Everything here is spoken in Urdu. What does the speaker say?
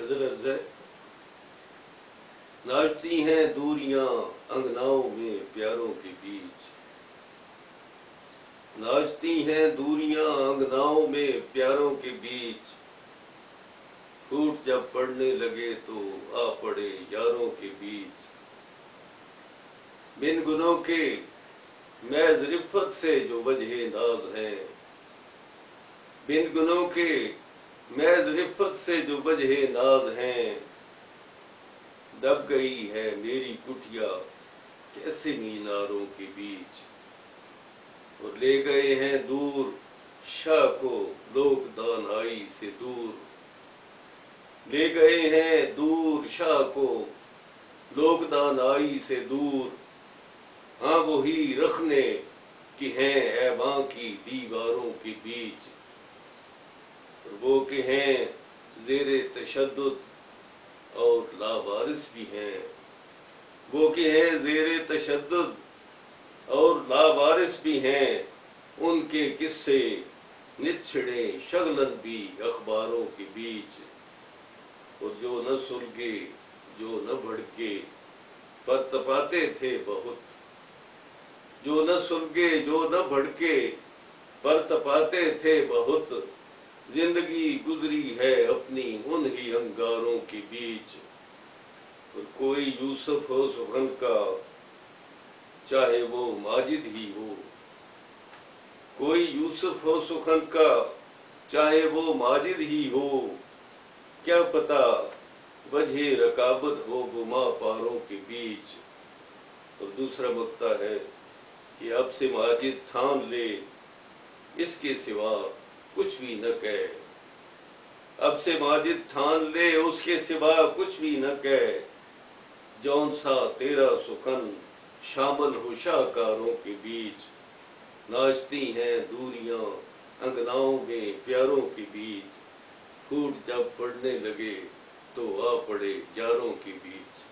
غزل عرض ہے، ناچتی ہیں دوریاں انگناؤں میں پیاروں کے بیچ، ناچتی ہیں دوریاں انگناؤں میں پیاروں کے بیچ، پھوٹ جب پڑنے لگے تو آ پڑے یاروں کے بیچ، بن گنوں کے محض رفت سے جو وجہ ناز ہیں، بن گنوں کے محض رفت سے جو وجہ ناز ہیں، دب گئی ہے میری کٹیا کیسے میناروں کے بیچ، اور لے گئے ہیں دور شاہ کو لوگ دانائی سے دور، لے گئے ہیں دور شاہ کو لوگ دانائی سے دور، ہاں وہی رکھنے کہ ہیں ایواں کی دیواروں کے بیچ، اور وہ کہ ہیں زیر تشدد اور لاوارث بھی ہیں، وہ کہ ہیں زیر تشدد اور لاوارث بھی ہیں، ان کے قصے نت چھڑے شغلن بھی اخباروں کے بیچ، اور جو نہ سلگے جو نہ بھڑکے پر تپاتے تھے بہت، جو نہ سلگے جو نہ بھڑکے پر تپاتے تھے بہت، زندگی گزری ہے اپنی انہی انگاروں کے بیچ، اور کوئی یوسف ہو سخن کا چاہے وہ ماجد ہی ہو، کوئی یوسف ہو سخن کا چاہے وہ ماجد ہی ہو، کیا پتہ وجہ رکابت ہو گما پاروں کے بیچ، اور دوسرا مقطع ہے کہ اب سے ماجد تھام لے اس کے سوا کچھ بھی نہ کہے، اب سے ماجد تھام لے اس کے سوا کچھ بھی نہ کہے، جون سا تیرا سخن شامل ہو شاہکاروں کے بیچ، ناچتی ہیں دوریاں انگناؤں میں پیاروں کے بیچ، پھوٹ جب پڑنے لگے تو آ پڑے یاروں کے بیچ۔